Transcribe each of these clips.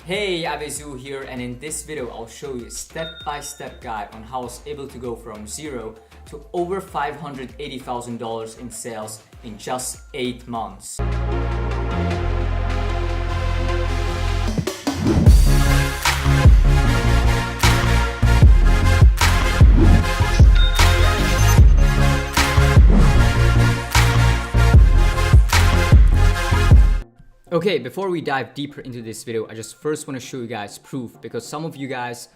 Hey, Abezu here, and in this video I'll show you a step-by-step guide on how I was able to go from zero to over $580,000 in sales in just 8 months. Okay, before we dive deeper into this video, I just first want to show you guys proof because some of you guys,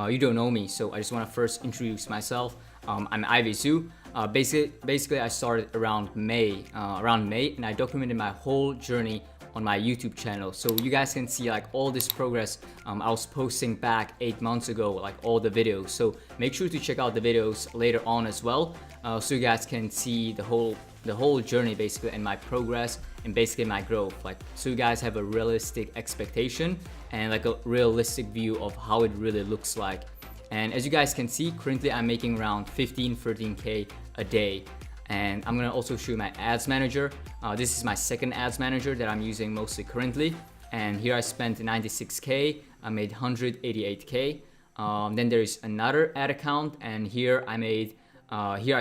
you don't know me, so I just want to first introduce myself. I'm Abezu. Basically, I started around May, and I documented my whole journey on my YouTube channel. So you guys can see like all this progress I was posting back 8 months ago, like all the videos. So make sure to check out the videos later on as well, so you guys can see the whole journey basically and my progress and basically my growth, like so you guys have a realistic expectation and like a realistic view of how it really looks like. And as you guys can see, currently I'm making around 13k a day. And I'm gonna also show you my ads manager. This is my second ads manager that I'm using mostly currently. And here I spent 96k, I made 188k. Then there is another ad account, and here I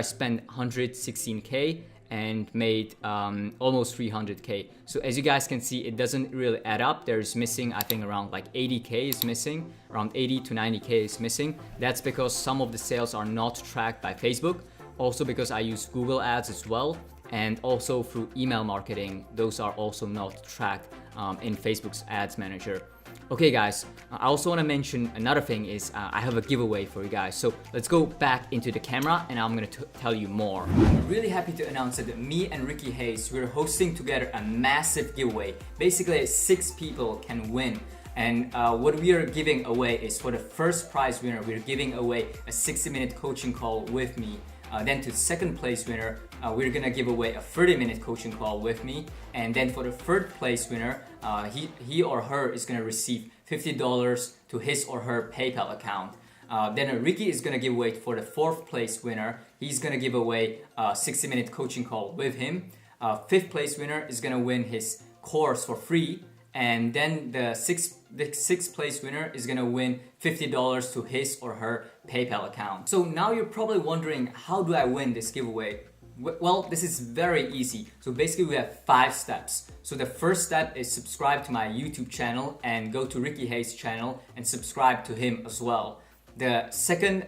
spent 116k and made almost 300k. So as you guys can see, it doesn't really add up. There's missing, I think around like 80k is missing, around 80 to 90k is missing. That's because some of the sales are not tracked by Facebook. Also because I use Google ads as well, and also through email marketing, those are also not tracked in Facebook's ads manager. Okay guys, I also want to mention another thing is I have a giveaway for you guys. So let's go back into the camera and I'm going to tell you more. I'm really happy to announce that me and Ricky Hayes, we're hosting together a massive giveaway. Basically 6 people can win. And what we are giving away is, for the first prize winner, we're giving away a 60-minute coaching call with me. Then to second place winner, we're gonna give away a 30-minute coaching call with me. And then for the third place winner, he or her is gonna receive $50 to his or her PayPal account. Then Ricky is gonna give away for the fourth place winner. He's gonna give away a 60-minute coaching call with him. Fifth place winner is gonna win his course for free. And then the sixth place winner is gonna win $50 to his or her PayPal account. So now you're probably wondering, how do I win this giveaway? Well, this is very easy. So basically we have 5 steps. So the first step is subscribe to my YouTube channel and go to Ricky Hayes' channel and subscribe to him as well. The second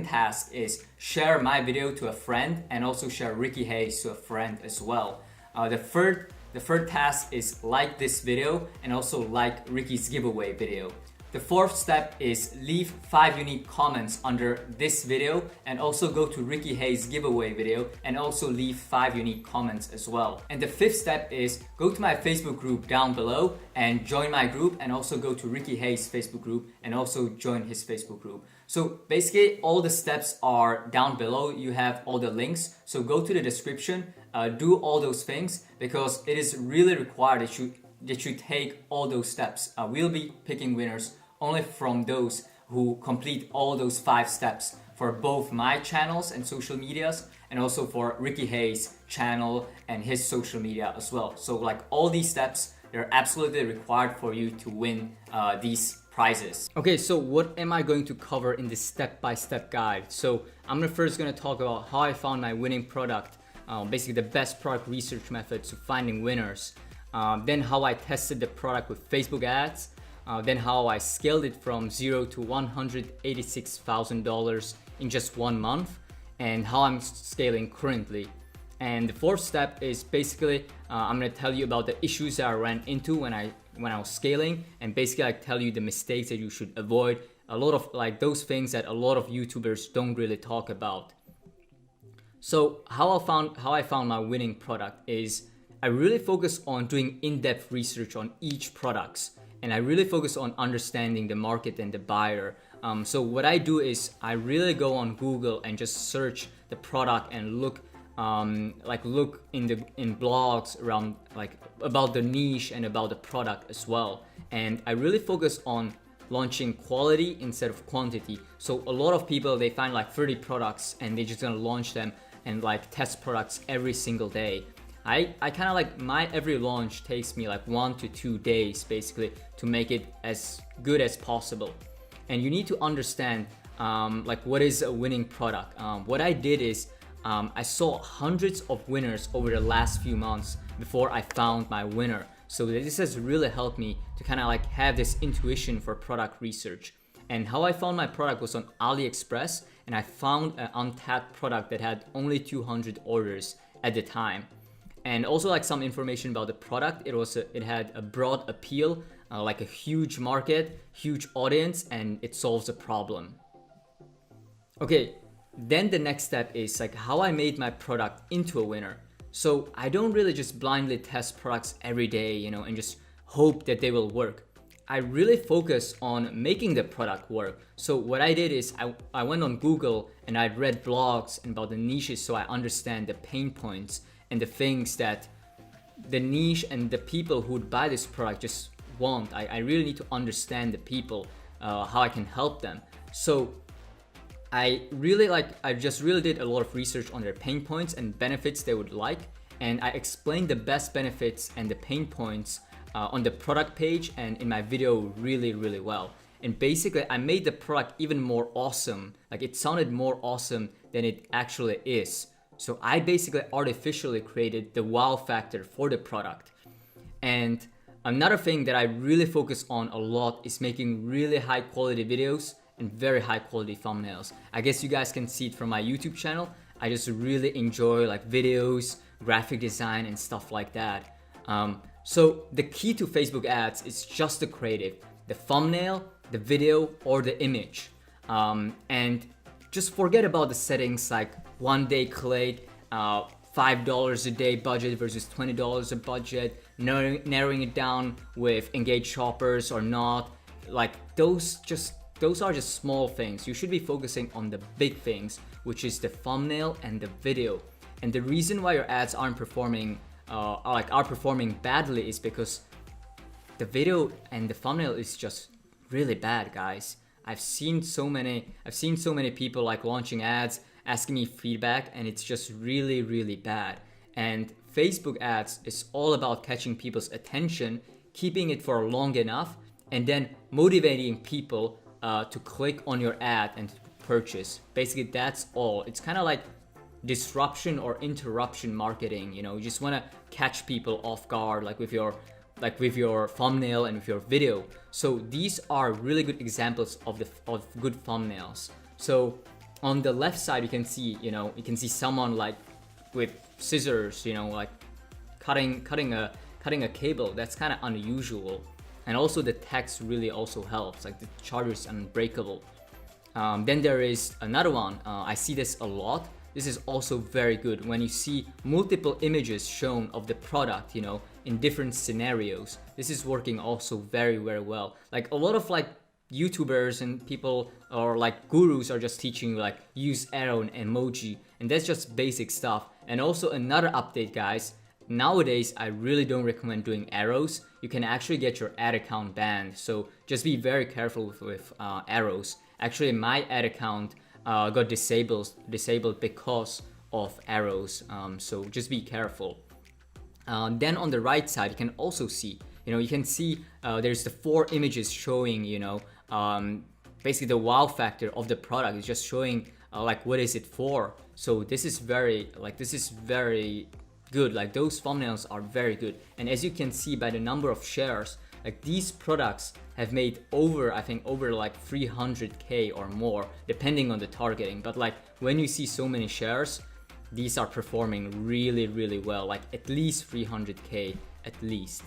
task is share my video to a friend and also share Ricky Hayes to a friend as well. The third task is like this video and also like Ricky's giveaway video. The fourth step is leave 5 unique comments under this video and also go to Ricky Hayes' giveaway video and also leave 5 unique comments as well. And the fifth step is go to my Facebook group down below and join my group, and also go to Ricky Hayes' Facebook group and also join his Facebook group. So basically all the steps are down below. You have all the links. So go to the description, do all those things, because it is really required that you take all those steps. We'll be picking winners only from those who complete all those 5 steps for both my channels and social medias, and also for Ricky Hayes' channel and his social media as well. So like all these steps, they're absolutely required for you to win these prizes. Okay, so what am I going to cover in this step-by-step guide? So I'm first gonna talk about how I found my winning product, basically the best product research methods to finding winners. Then how I tested the product with Facebook ads. Then how I scaled it from 0 to $186,000 in just 1 month, and how I'm scaling currently. And the fourth step is basically I'm gonna tell you about the issues that I ran into when I was scaling, and basically I tell you the mistakes that you should avoid, a lot of like those things that a lot of YouTubers don't really talk about. So how I found my winning product is I really focus on doing in-depth research on each product. And I really focus on understanding the market and the buyer. So what I do is I really go on Google and just search the product and look in blogs around like about the niche and about the product as well. And I really focus on launching quality instead of quantity. So a lot of people, they find like 30 products and they're just gonna launch them and like test products every single day. I kind of like my every launch takes me like 1 to 2 days basically to make it as good as possible. And you need to understand like what is a winning product. What I did is I saw hundreds of winners over the last few months before I found my winner. So this has really helped me to kind of like have this intuition for product research. And how I found my product was on AliExpress, and I found an untapped product that had only 200 orders at the time. And also like some information about the product. It had a broad appeal, like a huge market, huge audience, and it solves a problem. Okay, then the next step is like how I made my product into a winner. So I don't really just blindly test products every day, and just hope that they will work. I really focus on making the product work. So what I did is I went on Google and I read blogs about the niches so I understand the pain points and the things that the niche and the people who would buy this product just want. I really need to understand the people, how I can help them. So I just really did a lot of research on their pain points and benefits they would like, and I explained the best benefits and the pain points on the product page and in my video really well. And basically I made the product even more awesome. Like it sounded more awesome than it actually is. So I basically artificially created the wow factor for the product. And another thing that I really focus on a lot is making really high quality videos and very high quality thumbnails. I guess you guys can see it from my YouTube channel. I just really enjoy like videos, graphic design and stuff like that. So the key to Facebook ads is just the creative, the thumbnail, the video, or the image. And just forget about the settings like 1 day click, $5 a day budget versus $20 a budget, narrowing it down with engaged shoppers or not. Like those are just small things. You should be focusing on the big things, which is the thumbnail and the video. And the reason why your ads aren't performing are performing badly is because the video and the thumbnail is just really bad, guys. I've seen so many people like launching ads, asking me feedback, and it's just really bad. And Facebook ads is all about catching people's attention, keeping it for long enough, and then motivating people to click on your ad and to purchase. Basically, that's all. It's kind of like disruption or interruption marketing. You just want to catch people off guard, like with your thumbnail and with your video. So these are really good examples of good thumbnails. So on the left side, you can see someone like with scissors, like cutting a cable. That's kind of unusual. And also the text really also helps, like the charger is unbreakable. Then there is another one. I see this a lot. This is also very good when you see multiple images shown of the product, in different scenarios. This is working also very well. Like a lot of like YouTubers and people or like gurus are just teaching you like use arrow and emoji, and that's just basic stuff. And also another update, guys. Nowadays, I really don't recommend doing arrows. You can actually get your ad account banned. So just be very careful with arrows. Actually, my ad account got disabled because of arrows. So just be careful. Then on the right side, you can also see, there's the 4 images showing, basically the wow factor of the product. It's just showing like what is it for. So this is very good. Like those thumbnails are very good. And as you can see by the number of shares, like these products have made over like 300K or more, depending on the targeting. But like when you see so many shares, these are performing really well, like at least 300K at least.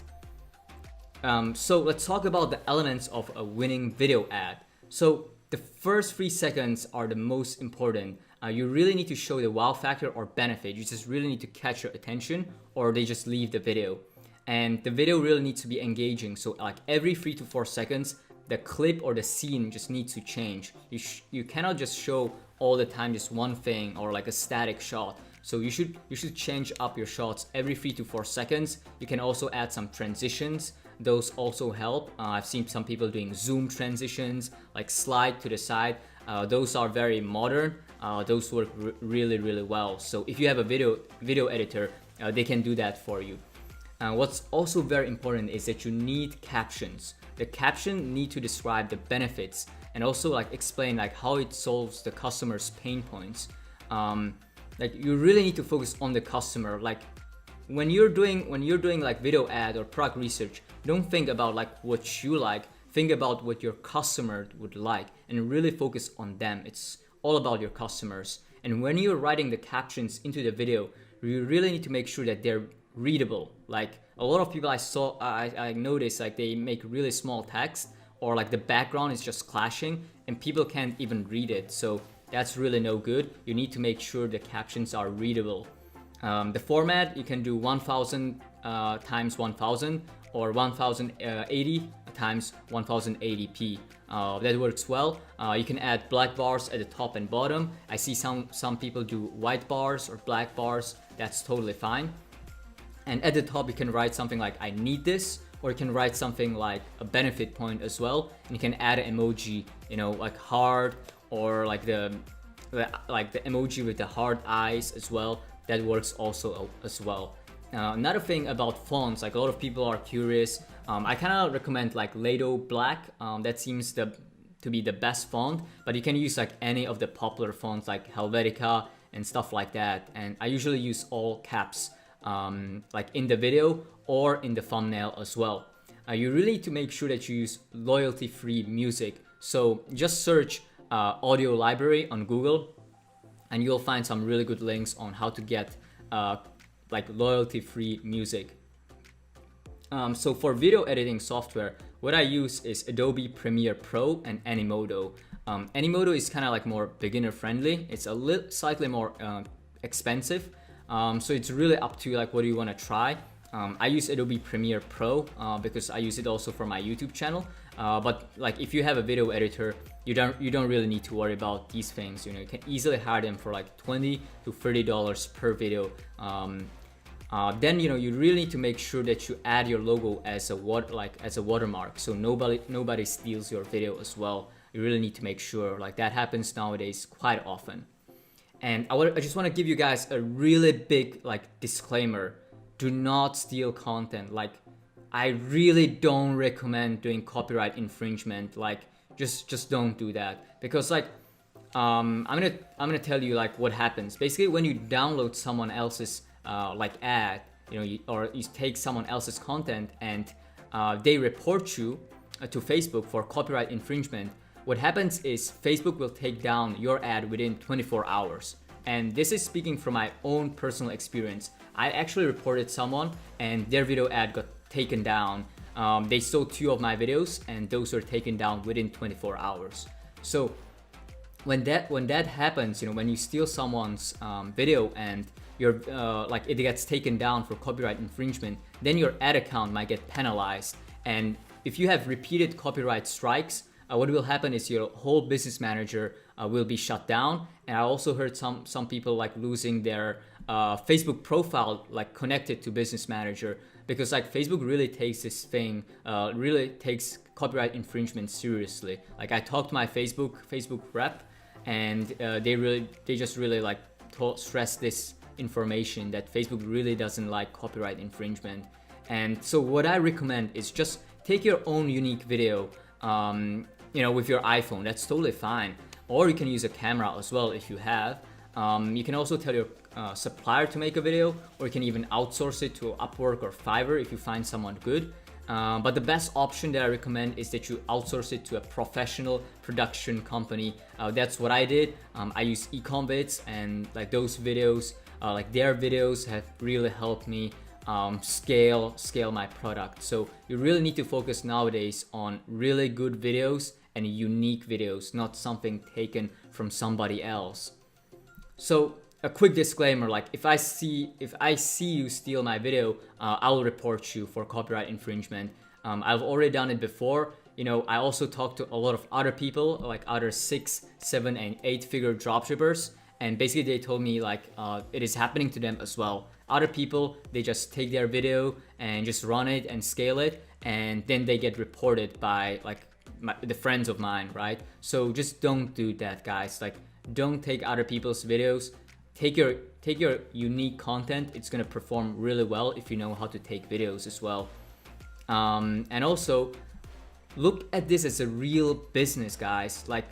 So let's talk about the elements of a winning video ad. So the first 3 seconds are the most important. You really need to show the wow factor or benefit. You just really need to catch your attention, or they just leave the video. And the video really needs to be engaging. So like every 3 to 4 seconds, the clip or the scene just needs to change. You cannot just show all the time just one thing or like a static shot. So you should change up your shots every 3 to 4 seconds. You can also add some transitions. Those also help. I've seen some people doing zoom transitions, like slide to the side. Those are very modern. Those work really well. So if you have a video editor, they can do that for you. What's also very important is that you need captions. The caption need to describe the benefits and also like explain like how it solves the customer's pain points. Like you really need to focus on the customer. Like when you're doing like video ad or product research, don't think about like what you like. Think about what your customer would like and really focus on them. It's all about your customers. And when you're writing the captions into the video, you really need to make sure that they're readable. Like a lot of people I noticed like they make really small text, or like the background is just clashing and people can't even read it. So that's really no good. You need to make sure the captions are readable. The format, you can do 1000 times 1000 or 1080 times 1080p. That works well. You can add black bars at the top and bottom. I see some people do white bars or black bars. That's totally fine. And at the top you can write something like I need this, or you can write something like a benefit point as well. And you can add an emoji, you know, like heart, or like the emoji with the heart eyes as well. That works also as well. Another thing about fonts, like a lot of people are curious. I kind of recommend like Lato Black. That seems to be the best font, but you can use like any of the popular fonts like Helvetica and stuff like that. And I usually use all caps, like in the video or in the thumbnail as well. You really need to make sure that you use royalty-free music. So just search audio library on Google and you'll find some really good links on how to get like royalty-free music. So for video editing software, what I use is Adobe Premiere Pro and Animoto. Animoto is kind of like more beginner friendly. It's a slightly more expensive. So it's really up to you, like what do you want to try. I use Adobe Premiere Pro because I use it also for my YouTube channel. But like if you have a video editor, you don't really need to worry about these things. You know, you can easily hire them for like $20 to $30 per video. Then you know you really need to make sure that you add your logo as a watermark, so nobody steals your video as well. You really need to make sure, like that happens nowadays quite often. And I just want to give you guys a really big like disclaimer: do not steal content. Like I really don't recommend doing copyright infringement. Like just don't do that, because like I'm gonna tell you like what happens. Basically, when you download someone else's like ad, you know, or you take someone else's content and they report you to Facebook for copyright infringement, what happens is Facebook will take down your ad within 24 hours. And this is speaking from my own personal experience. I actually reported someone and their video ad got taken down. They saw 2 of my videos and those were taken down within 24 hours. So when that happens, you know, when you steal someone's video and your like it gets taken down for copyright infringement, then your ad account might get penalized. And if you have repeated copyright strikes, what will happen is your whole business manager will be shut down. And I also heard some people like losing their Facebook profile like connected to business manager, because like Facebook really takes this thing, really takes copyright infringement seriously. Like I talked to my Facebook rep, and they just really like stress this information that Facebook really doesn't like copyright infringement. And so what I recommend is just take your own unique video, you know, with your iPhone. That's totally fine. Or you can use a camera as well if you have. You can also tell your supplier to make a video, or you can even outsource it to Upwork or Fiverr if you find someone good. But the best option that I recommend is that you outsource it to a professional production company. That's what I did. I use Ecomvids, and like those videos, like their videos have really helped me scale my product. So you really need to focus nowadays on really good videos and unique videos, not something taken from somebody else. So a quick disclaimer, like if I see you steal my video, I'll report you for copyright infringement. I've already done it before. You know, I also talked to a lot of other people, like other 6, 7, and 8 figure dropshippers, and basically they told me like it is happening to them as well. Other people, they just take their video and just run it and scale it, and then they get reported by like the friends of mine, right? So just don't do that, guys. Like don't take other people's videos, take your unique content. It's gonna perform really well if you know how to take videos as well. And also look at this as a real business, guys. Like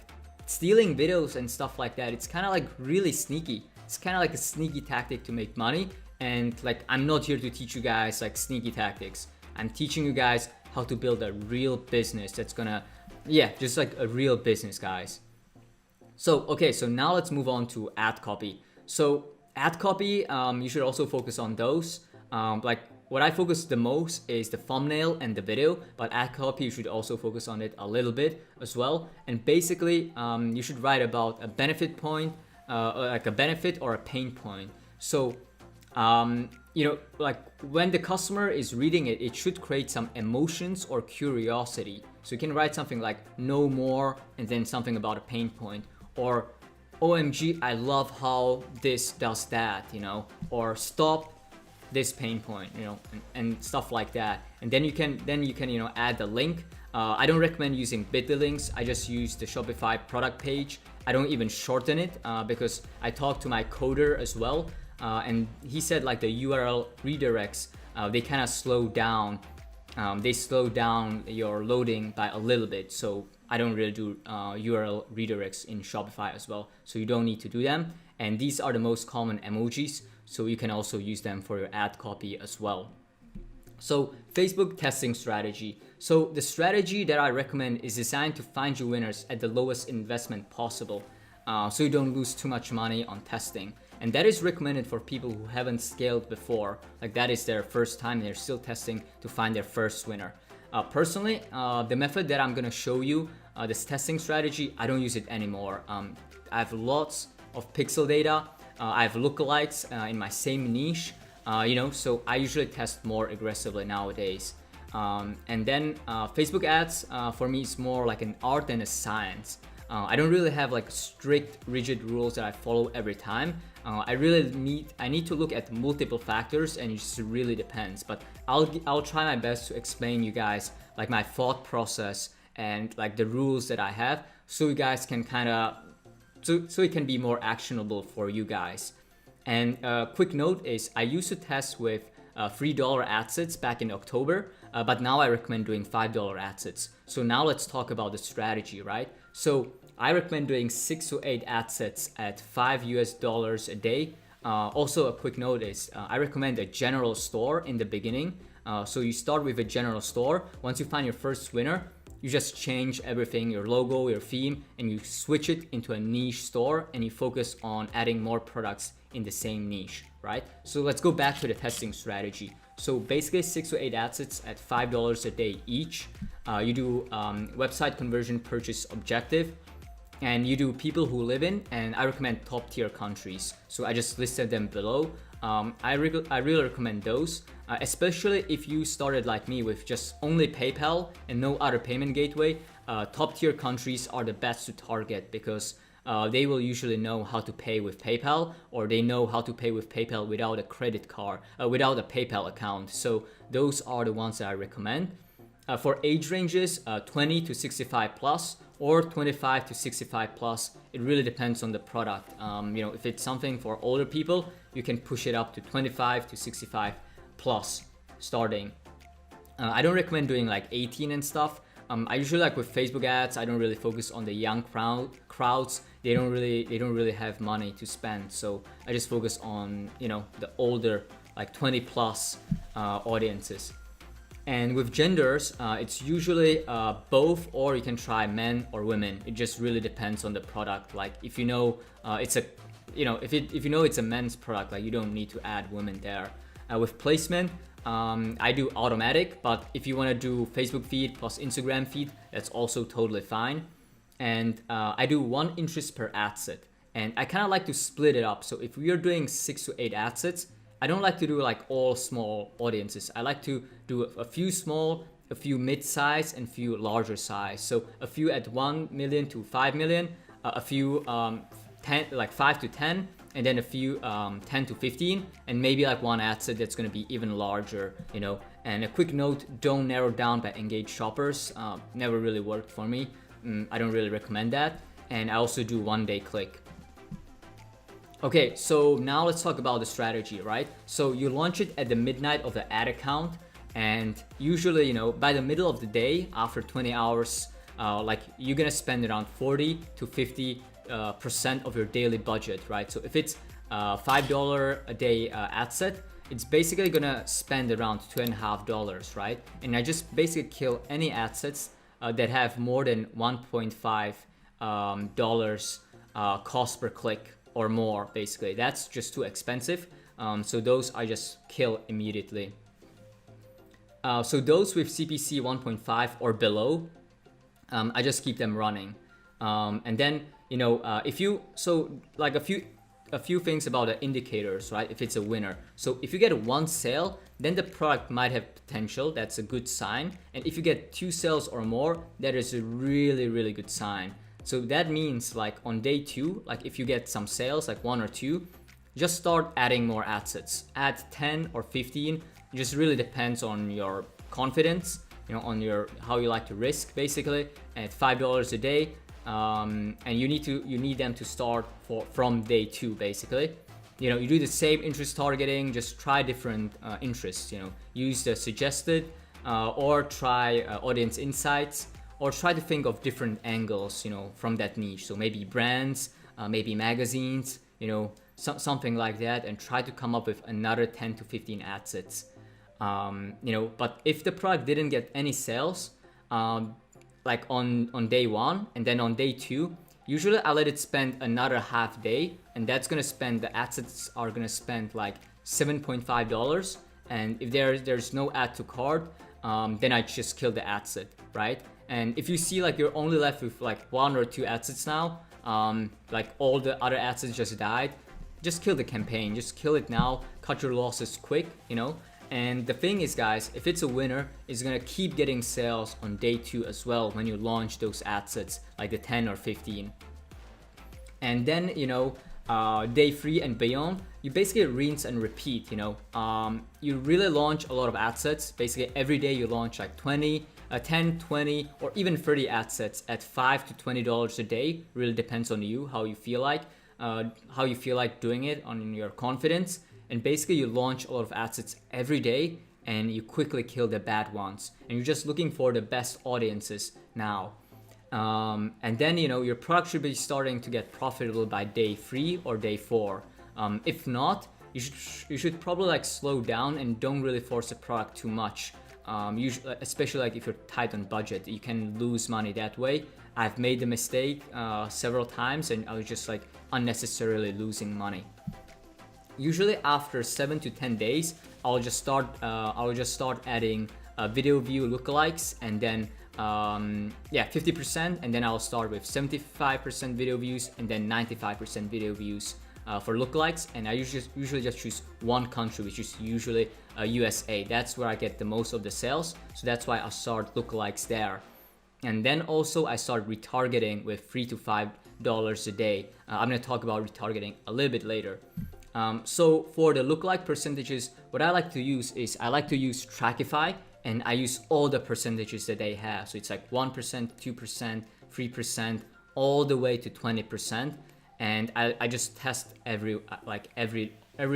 stealing videos and stuff like that, it's kind of like really sneaky. It's kind of like a sneaky tactic to make money. And like, I'm not here to teach you guys like sneaky tactics. I'm teaching you guys how to build a real business that's gonna, yeah, just like a real business, guys. So, okay, so now let's move on to ad copy. So ad copy, you should also focus on those. Like what I focus the most is the thumbnail and the video, but ad copy, you should also focus on it a little bit as well. And basically, you should write about a benefit point, like a benefit or a pain point. So, you know, like when the customer is reading it, it should create some emotions or curiosity. So you can write something like "know more" and then something about a pain point, or "OMG, I love how this does that," you know, or "stop this pain point," you know, and stuff like that. And then you can you know, add the link. I don't recommend using bit.ly links. I just use the Shopify product page. I don't even shorten it because I talked to my coder as well, and he said like the URL redirects, they kind of slow down. They slow down your loading by a little bit. So I don't really do URL redirects in Shopify as well. So you don't need to do them. And these are the most common emojis. So you can also use them for your ad copy as well. So Facebook testing strategy. So the strategy that I recommend is designed to find you winners at the lowest investment possible. So you don't lose too much money on testing. And that is recommended for people who haven't scaled before. Like that is their first time, they're still testing to find their first winner. Personally, the method that I'm gonna show you, this testing strategy, I don't use it anymore. I have lots of pixel data. I have lookalikes in my same niche, you know, so I usually test more aggressively nowadays. And then Facebook ads, for me, is more like an art than a science. I don't really have like strict, rigid rules that I follow every time. I need to look at multiple factors, and it just really depends. But I'll try my best to explain you guys like my thought process and like the rules that I have, so you guys can kind of so it can be more actionable for you guys. And quick note is I used to test with $3 ad sets back in October, but now I recommend doing $5 ad sets. So now let's talk about the strategy, right? So I recommend doing 6 to 8 ad sets at $5 a day. Also a quick note is I recommend a general store in the beginning. So you start with a general store. Once you find your first winner, you just change everything, your logo, your theme, and you switch it into a niche store, and you focus on adding more products in the same niche, right? So let's go back to the testing strategy. So basically 6 to 8 ad sets at $5 a day each. You do website conversion purchase objective, and you do people who live in, and I recommend top tier countries. So I just listed them below. I really recommend those, especially if you started like me with just only PayPal and no other payment gateway. Top tier countries are the best to target because they will usually know how to pay with PayPal, or they know how to pay with PayPal without a credit card, without a PayPal account. So those are the ones that I recommend. For age ranges, 20 to 65 plus or 25 to 65 plus, it really depends on the product. You know, if it's something for older people, you can push it up to 25 to 65 plus starting. I don't recommend doing like 18 and stuff. I usually like with Facebook ads, I don't really focus on the young crowds. They don't really have money to spend. So I just focus on, you know, the older, like 20 plus audiences. And with genders, it's usually both, or you can try men or women. It just really depends on the product. Like if you know it's a, you know, if you know it's a men's product, like you don't need to add women there. With placement, I do automatic, but if you want to do Facebook feed plus Instagram feed, that's also totally fine. And I do 1 interest per ad set, and I kind of like to split it up. So if we are doing 6 to 8 ad sets, I don't like to do like all small audiences. I like to do a few small, a few mid-size, and a few larger size. So a few at 1 million to 5 million, a few 10, like 5 to 10, and then a few 10 to 15, and maybe like one ad set that's going to be even larger, you know. And a quick note, don't narrow down by engaged shoppers. Never really worked for me. I don't really recommend that. And I also do 1 day click. Okay, so now let's talk about the strategy, right? So you launch it at the midnight of the ad account, and usually, you know, by the middle of the day, after 20 hours, like you're gonna spend around 40 to 50% of your daily budget, right? So if it's $5 a day ad set, it's basically gonna spend around $2.50, right? And I just basically kill any ad sets that have more than $1.5 dollars cost per click or more. Basically, that's just too expensive. So those I just kill immediately. So those with CPC 1.5 or below, I just keep them running. And then, you know, if you, so like a few things about the indicators, right? If it's a winner. So if you get one sale, then the product might have potential. That's a good sign. And if you get 2 sales or more, that is a really, really good sign. So that means like on day 2, like if you get some sales, like 1 or 2, just start adding more assets. Add 10 or 15. It just really depends on your confidence, you know, on your how you like to risk basically. And at $5 a day, and you need them to start from day 2 basically. You know, you do the same interest targeting, just try different interests. You know, use the suggested or try audience insights, or try to think of different angles, you know, from that niche. So maybe brands, maybe magazines, you know, something like that, and try to come up with another 10 to 15 assets. You know, but if the product didn't get any sales, like on day 1 and then on day 2, usually I let it spend another half day, and that's gonna spend, the assets are gonna spend like $7.5. And if there's no add to cart, then I just kill the asset, right? And if you see like you're only left with like 1 or 2 assets now, like all the other assets just died, just kill the campaign, just kill it now, cut your losses quick, you know. And the thing is, guys, if it's a winner, it's gonna keep getting sales on day 2 as well when you launch those assets, like the 10 or 15. And then, you know, day 3 and beyond, you basically rinse and repeat, you know. You really launch a lot of assets. Basically every day you launch like 10, 20, or even 30 assets at $5 to $20 a day. Really depends on you, how you feel like doing it, on your confidence. And basically you launch a lot of assets every day, and you quickly kill the bad ones. And you're just looking for the best audiences now. And then, you know, your product should be starting to get profitable by day 3 or day 4. If not, you should probably like slow down and don't really force the product too much. Usually, especially like if you're tight on budget, you can lose money that way. I've made the mistake several times, and I was just like unnecessarily losing money. Usually after 7 to 10 days, I'll just start adding video view lookalikes, and then 50%, and then I'll start with 75% video views, and then 95% video views for lookalikes. And I usually just choose one country, which is usually USA. That's where I get the most of the sales, so that's why I start lookalikes there. And then also I start retargeting with $3 to $5 a day. I'm gonna talk about retargeting a little bit later. So for the lookalike percentages, what I like to use is I like to use Shopify, and I use all the percentages that they have. So it's like 1%, 2%, 3%, all the way to 20%. And I just test every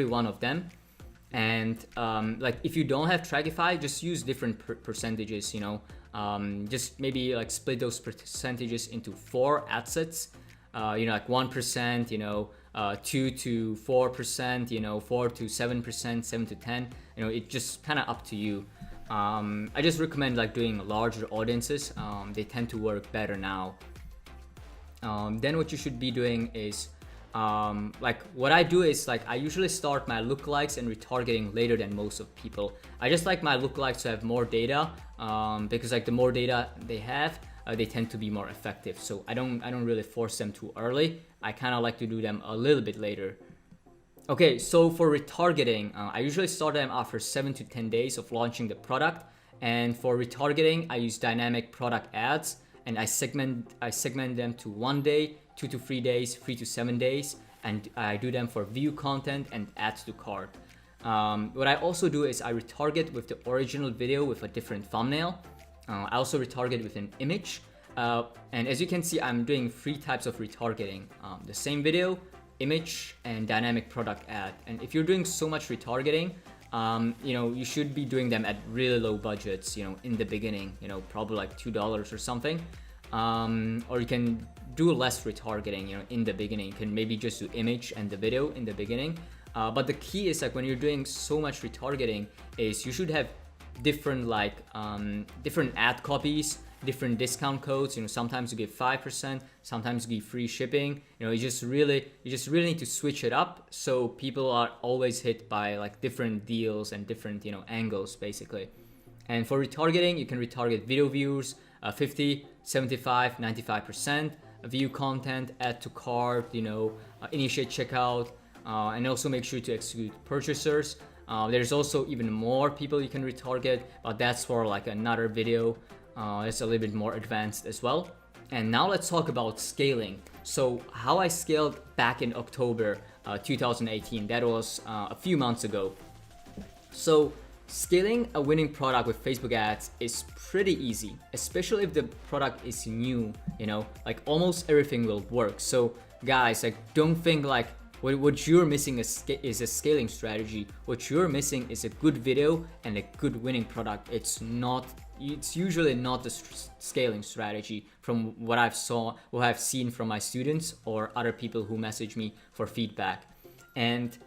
one of them. And like if you don't have Shopify, just use different percentages, you know. Just maybe like split those percentages into 4 assets. You know, like 1%, you know, 2 to 4%, you know, 4 to 7%, 7 to 10. You know, it's just kind of up to you. I just recommend like doing larger audiences. They tend to work better now. Then what you should be doing is like what I do is like I usually start my lookalikes and retargeting later than most of people. I just like my lookalikes to have more data, because like the more data they have, they tend to be more effective. So I don't really force them too early. I kind of like to do them a little bit later. Okay, so for retargeting, I usually start them after 7 to 10 days of launching the product. And for retargeting, I use dynamic product ads, and I segment them to 1 day, 2 to 3 days, 3 to 7 days, and I do them for view content and add to cart. What I also do is I retarget with the original video with a different thumbnail. I also retarget with an image. And as you can see, I'm doing 3 types of retargeting. The same video, image and dynamic product ad. And if you're doing so much retargeting, you should be doing them at really low budgets, in the beginning, probably like $2 or something. Or you can do less retargeting, in the beginning. You can maybe just do image and the video in the beginning. But the key is like when you're doing so much retargeting is you should have different different ad copies, different discount codes. Sometimes you give 5%, sometimes you give free shipping. You just really need to switch it up so people are always hit by like different deals and different angles basically. And for retargeting, you can retarget video views, 50, 75, 95%, view content, add to cart, initiate checkout, and also make sure to exclude purchasers. There's also even more people you can retarget, but that's for like another video. It's a little bit more advanced as well. And now let's talk about scaling. So how I scaled back in October 2018, that was a few months ago. So scaling a winning product with Facebook ads is pretty easy, especially if the product is new, like almost everything will work. So guys, like don't think like what you're missing is a scaling strategy. What you're missing is a good video and a good winning product. It's usually not the scaling strategy from what I've seen from my students or other people who message me for feedback. And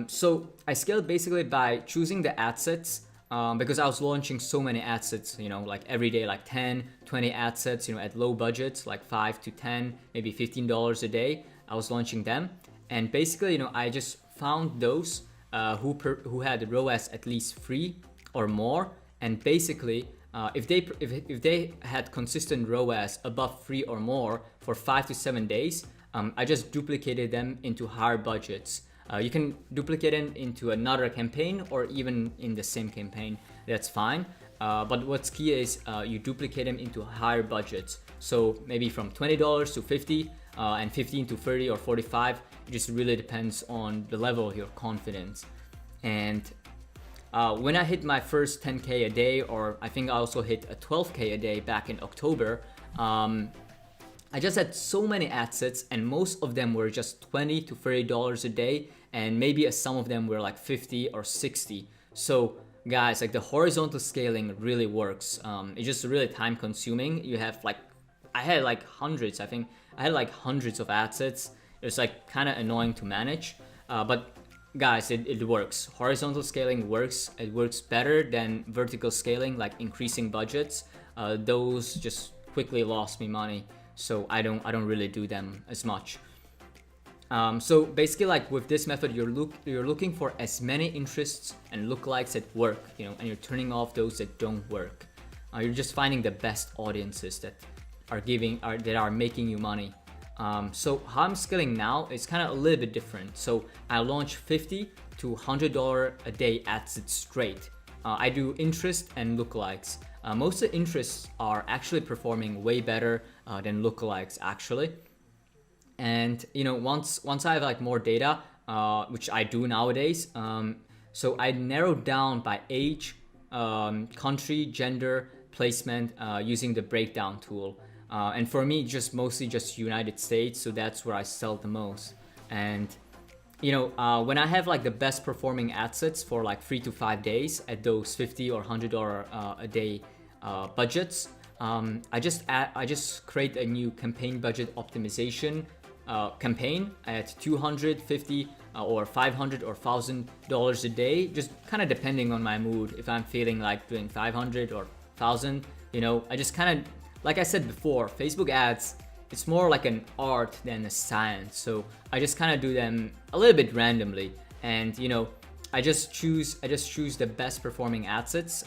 so I scaled basically by choosing the ad sets, because I was launching so many ad sets, like every day, like 10, 20 ad sets, at low budgets, like 5 to 10, maybe $15 a day. I was launching them. And basically, I just found those who had ROAS at least 3 or more. And basically, if they had consistent ROAS above 3 or more for 5 to 7 days, I just duplicated them into higher budgets. You can duplicate it into another campaign or even in the same campaign. That's fine. But what's key is you duplicate them into higher budgets. So maybe from $20 to $50 and $15 to $30 or $45. It just really depends on the level of your confidence. And when I hit my first 10K a day, or I think I also hit a 12K a day back in October, I just had so many ad sets, and most of them were just $20 to $30 a day, and maybe some of them were like 50 or 60. So guys, like the horizontal scaling really works. It's just really time consuming. You have I had like hundreds of ad sets. It's like kind of annoying to manage, but guys, it works. Horizontal scaling works. It works better than vertical scaling, like increasing budgets. Those just quickly lost me money, so I don't really do them as much. So basically, like with this method, you're looking for as many interests and lookalikes that work, and you're turning off those that don't work. You're just finding the best audiences that are making you money. So how I'm scaling now is kind of a little bit different. So I launch $50 to $100 a day ad sets straight. I do interest and lookalikes. Most of the interests are actually performing way better than lookalikes actually. And once I have like more data, which I do nowadays, so I narrowed down by age, country, gender, placement, using the breakdown tool. And for me, mostly just United States, so that's where I sell the most. And when I have like the best performing ad sets for like 3 to 5 days at those $50 or $100 a day budgets, I just create a new campaign budget optimization campaign at $250 or $500 or $1,000 a day, just kind of depending on my mood. If I'm feeling like doing 500 or 1,000, I just kind of, like I said before, Facebook ads, it's more like an art than a science. So I just kind of do them a little bit randomly, and I just choose the best performing ad sets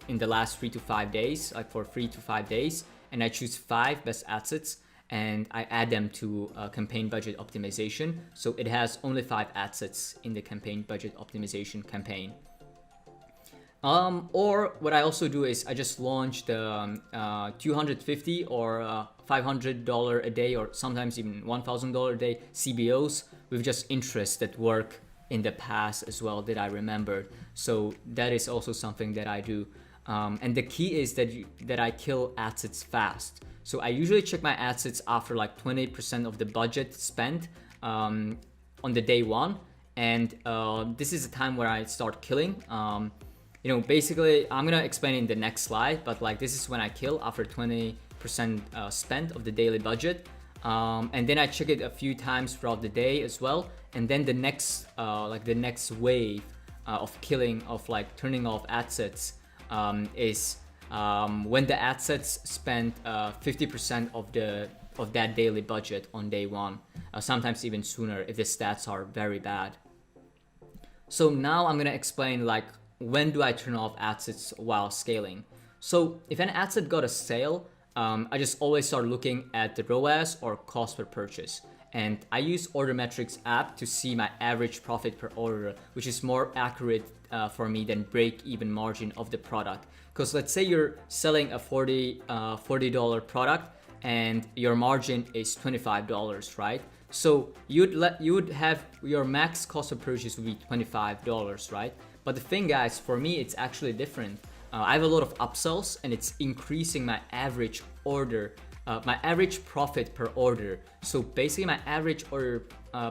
in the last 3 to 5 days, like for 3 to 5 days, and I choose 5 best ad sets and I add them to campaign budget optimization. So it has only 5 ad sets in the campaign budget optimization campaign. Or what I also do is I just launch the $250 or $500 a day, or sometimes even $1,000 a day CBOs with just interests that work in the past as well that I remembered. So that is also something that I do. And the key is that I kill ad sets fast. So I usually check my ad sets after like 20% of the budget spent. on the day one, and this is the time where I start killing. Basically, I'm gonna explain in the next slide, but like this is when I kill after 20% spent of the daily budget. And then I check it a few times throughout the day as well. And then the next wave of killing, of like turning off ad sets, is when the ad sets spend 50% of that daily budget on day one. Sometimes even sooner if the stats are very bad. So now I'm gonna explain like when do I turn off ad sets while scaling. So if an ad set got a sale, I just always start looking at the ROAS or cost per purchase. And I use Order Metrics app to see my average profit per order, which is more accurate for me than break-even margin of the product. Because let's say you're selling a $40 product and your margin is $25, right? So you would have your max cost of purchase would be $25, right? But the thing, guys, for me, it's actually different. I have a lot of upsells and it's increasing my average order, my average profit per order. So basically my average order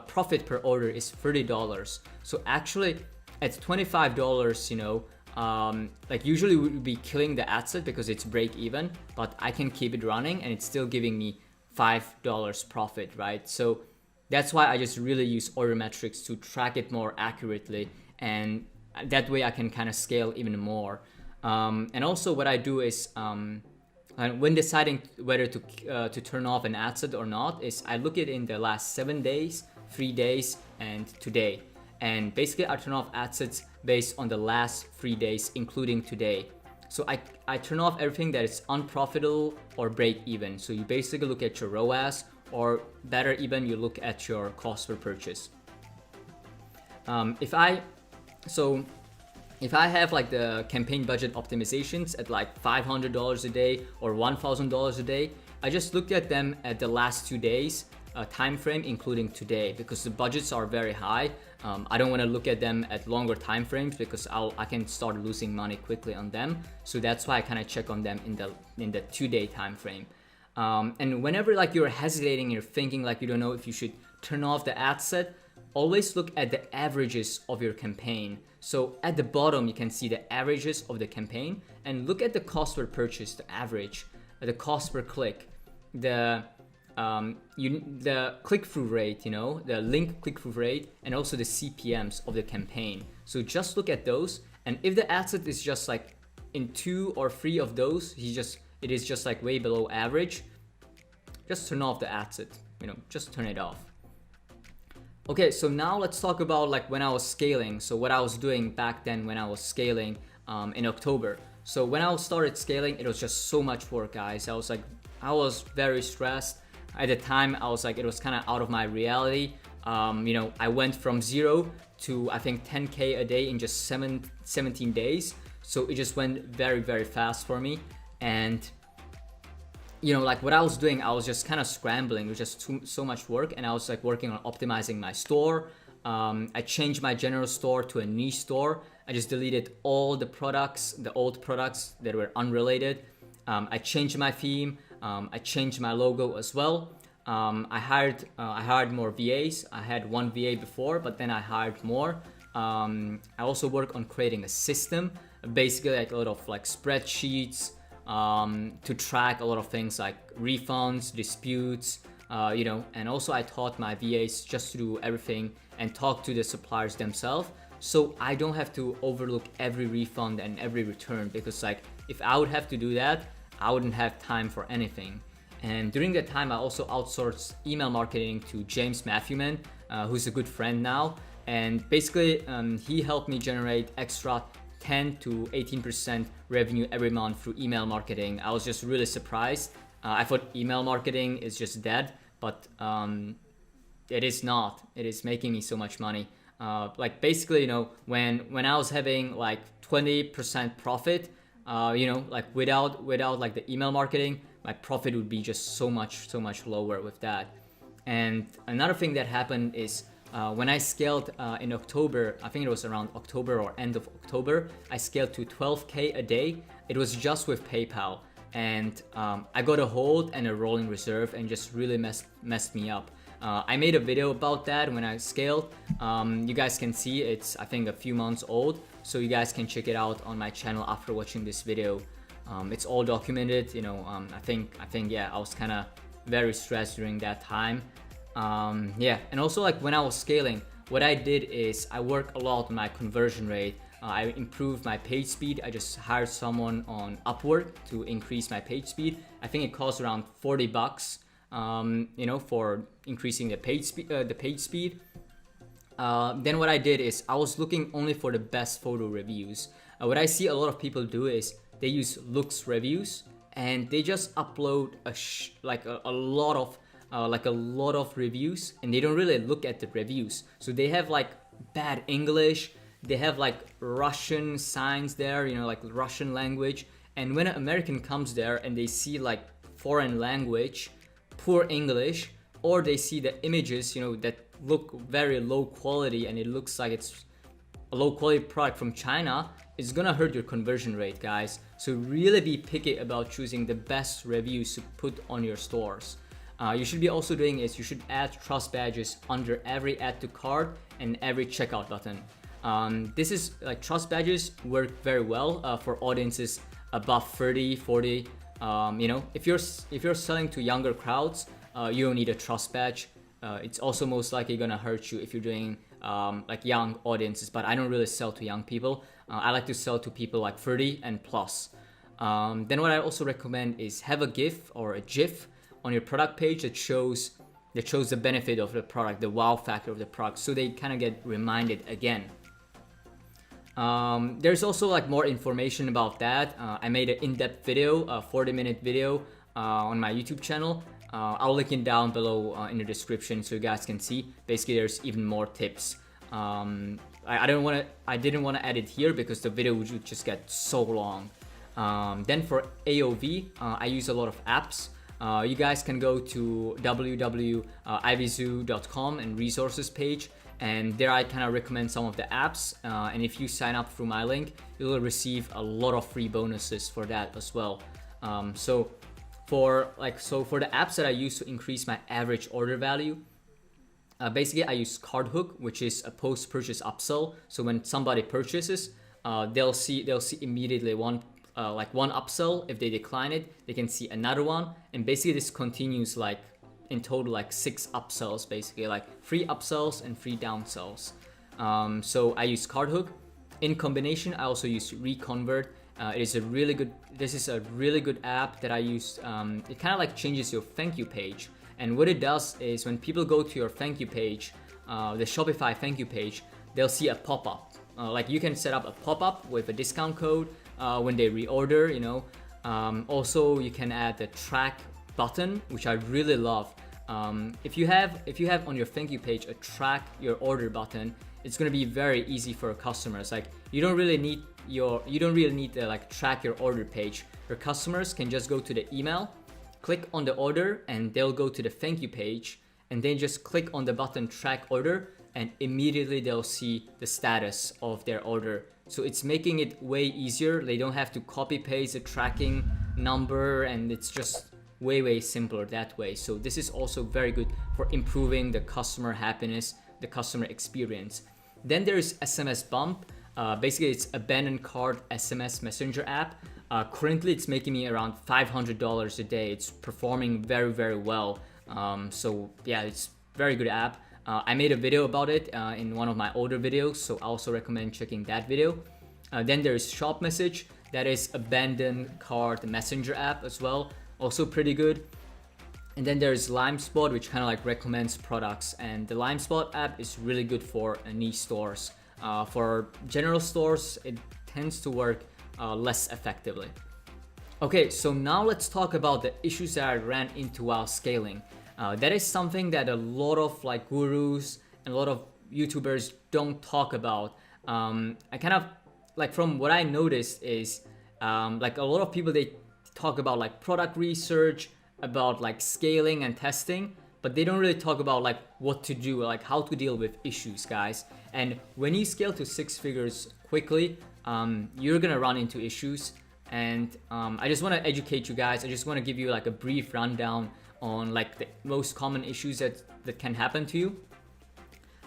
profit per order is $30. So actually at $25, like usually we would be killing the ad set because it's break even, but I can keep it running and it's still giving me $5 profit, right? So that's why I just really use Order Metrics to track it more accurately, and that way I can kind of scale even more. And also what I do is when deciding whether to turn off an ad set or not is I look at it in the last 7 days, 3 days, and today. And basically I turn off ad sets based on the last 3 days, including today. So I turn off everything that is unprofitable or break even. So you basically look at your ROAS, or better even, you look at your cost per purchase. If I have like the campaign budget optimizations at like $500 a day or $1,000 a day, I just looked at them at the last 2 days time frame, including today, because the budgets are very high. I don't want to look at them at longer time frames because I can start losing money quickly on them. So that's why I kind of check on them in the 2-day time frame. And whenever like you're hesitating, you're thinking like you don't know if you should turn off the ad set, always look at the averages of your campaign. So at the bottom, you can see the averages of the campaign, and look at the cost per purchase, the average, the cost per click, the click-through rate, the link click-through rate, and also the CPMs of the campaign. So just look at those, and if the ad set is just like in 2 or 3 of those, it is just like way below average, just turn off the ad set, just turn it off. Okay, so now let's talk about like when I was scaling. So what I was doing back then when I was scaling in October. So when I started scaling, it was just so much work, guys. I was very stressed. At the time, I was like, it was kind of out of my reality. I went from 0 to I think 10K a day in just 17 days. So it just went very, very fast for me. And like what I was doing, I was just kind of scrambling. It was just so much work, and I was like working on optimizing my store. I changed my general store to a niche store. I just deleted all the products, the old products that were unrelated. I changed my theme. I changed my logo as well. I hired more VAs. I had one VA before, but then I hired more. I also work on creating a system, basically like a lot of like spreadsheets, to track a lot of things like refunds, disputes, and also I taught my VAs just to do everything and talk to the suppliers themselves, so I don't have to overlook every refund and every return, because like if I would have to do that, I wouldn't have time for anything. And during that time, I also outsourced email marketing to James Matthewman, who's a good friend now, and basically he helped me generate extra 10 to 18% revenue every month through email marketing. I was just really surprised. I thought email marketing is just dead, but it is not. It is making me so much money. Like basically, when I was having like 20% profit, like without like the email marketing, my profit would be just so much lower with that. And another thing that happened is when I scaled in October, I think it was around October or end of October, I scaled to 12K a day. It was just with PayPal, and I got a hold and a rolling reserve, and just really messed me up. I made a video about that when I scaled. You guys can see it's, I think, a few months old, so you guys can check it out on my channel after watching this video. It's all documented, you know. I think yeah, I was kind of very stressed during that time. Yeah, and also like when I was scaling, what I did is I worked a lot on my conversion rate. I improved my page speed. I just hired someone on Upwork to increase my page speed. I think it costs around $40, you know, for increasing the page speed. Then what I did is I was looking only for the best photo reviews. What I see a lot of people do is they use looks reviews and they just upload a lot of reviews, and they don't really look at the reviews. So they have like bad English, they have like Russian signs there, you know, like Russian language. And when an American comes there and they see like foreign language, poor English, or they see the images, you know, that look very low quality and it looks like it's a low quality product from China, it's gonna hurt your conversion rate, guys. So really be picky about choosing the best reviews to put on your stores. You should be also doing is you should add trust badges under every add to cart and every checkout button. This is like trust badges work very well for audiences above 30, 40. You know, if you're selling to younger crowds, you don't need a trust badge. It's also most likely gonna hurt you if you're doing like young audiences, but I don't really sell to young people. I like to sell to people like 30 and plus. Then what I also recommend is have a GIF or a GIF on your product page that shows the benefit of the product, the wow factor of the product, so they kind of get reminded again. There's also like more information about that. I made an in-depth video, a 40-minute video on my YouTube channel. I'll link it down below in the description so you guys can see. Basically, there's even more tips. I didn't want to add it here because the video would just get so long. Then for AOV, I use a lot of apps. You guys can go to www.ivizoo.com and resources page, and there I kind of recommend some of the apps. And if you sign up through my link, you'll receive a lot of free bonuses for that as well. So for the apps that I use to increase my average order value, basically I use Cart Hook, which is a post-purchase upsell. So when somebody purchases, they'll see immediately one upsell. If they decline it, they can see another one, and basically this continues like in total like 6 upsells, basically like 3 upsells and 3 downsells. So I use Cart Hook. In combination, I also use Reconvert. This is a really good app that I use. It kind of like changes your thank you page, and what it does is when people go to your thank you page, the Shopify thank you page, they'll see a pop-up. Like you can set up a pop-up with a discount code when they reorder, you know. Also you can add the track button, which I really love. If you have on your thank you page a track your order button, it's gonna be very easy for customers. Like you don't really need to like track your order page. Your customers can just go to the email, click on the order, and they'll go to the thank you page, and then just click on the button track order, and immediately they'll see the status of their order. So it's making it way easier. They don't have to copy paste the tracking number, and it's just way simpler that way. So this is also very good for improving the customer happiness, the customer experience. Then there's SMS Bump. Basically it's abandoned cart SMS messenger app. Currently it's making me around $500 a day. It's performing very well. So yeah, it's very good app. I made a video about it in one of my older videos, so I also recommend checking that video. Then there's Shop Message. That is abandoned cart messenger app as well, also pretty good. And then there's LimeSpot, which kind of like recommends products, and the LimeSpot app is really good for niche stores. For general stores, it tends to work less effectively. Okay, so now let's talk about the issues that I ran into while scaling. That is something that a lot of like gurus and a lot of YouTubers don't talk about. I kind of like, from what I noticed is like a lot of people, they talk about like product research, about like scaling and testing, but they don't really talk about like what to do, like how to deal with issues, guys. And when you scale to 6 figures quickly, you're gonna run into issues. And I just want to educate you guys. I just want to give you like a brief rundown on like the most common issues that can happen to you.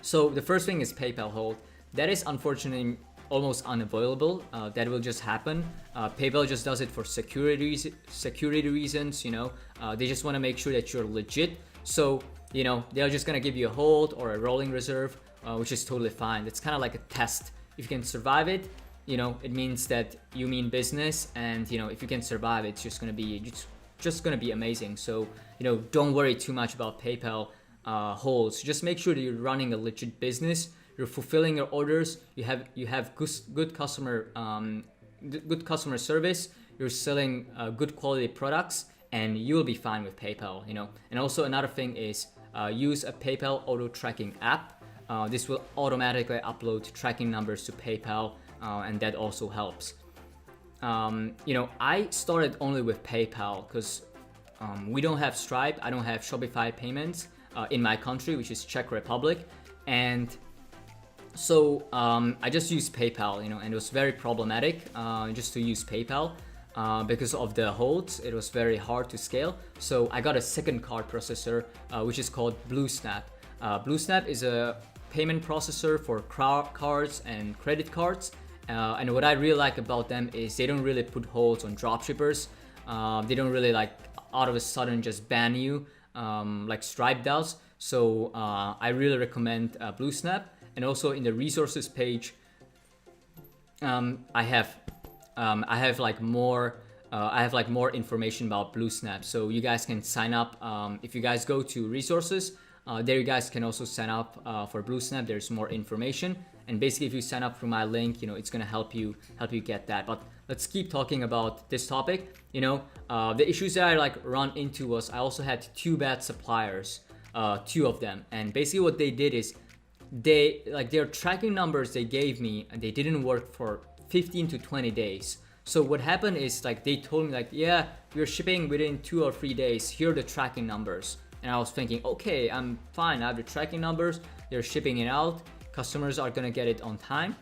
So the first thing is PayPal hold. That is unfortunately almost unavoidable. That will just happen. PayPal just does it for security reasons. They just want to make sure that you're legit. So they're just gonna give you a hold or a rolling reserve, which is totally fine. That's kind of like a test. If you can survive it, it means that you mean business, and if you can survive, it's just gonna be amazing. So don't worry too much about PayPal holds. Just make sure that you're running a legit business. You're fulfilling your orders. You have good customer service. You're selling good quality products, and you will be fine with PayPal. And also another thing is use a PayPal auto tracking app. This will automatically upload tracking numbers to PayPal, and that also helps. I started only with PayPal because we don't have Stripe. I don't have Shopify payments in my country, which is Czech Republic, and so I just used PayPal, and it was very problematic just to use PayPal because of the holds. It was very hard to scale. So I got a second card processor, which is called BlueSnap. BlueSnap is a payment processor for cards and credit cards. And what I really like about them is they don't really put holds on dropshippers. They don't really like out of a sudden just ban you like Stripe does. So I really recommend BlueSnap. And also in the resources page, I have like more information about BlueSnap. So you guys can sign up. If you guys go to resources, there you guys can also sign up for BlueSnap. There's more information, and basically if you sign up through my link, it's gonna help you get that. But let's keep talking about this topic. The issues that I run into was I also had two bad suppliers, two of them, and basically what they did is their tracking numbers they gave me, and they didn't work for 15 to 20 days. So what happened is they told me yeah, we're shipping within 2 or 3 days. Here are the tracking numbers. And I was thinking, okay, I'm fine. I have the tracking numbers. They're shipping it out. Customers are gonna get it on time.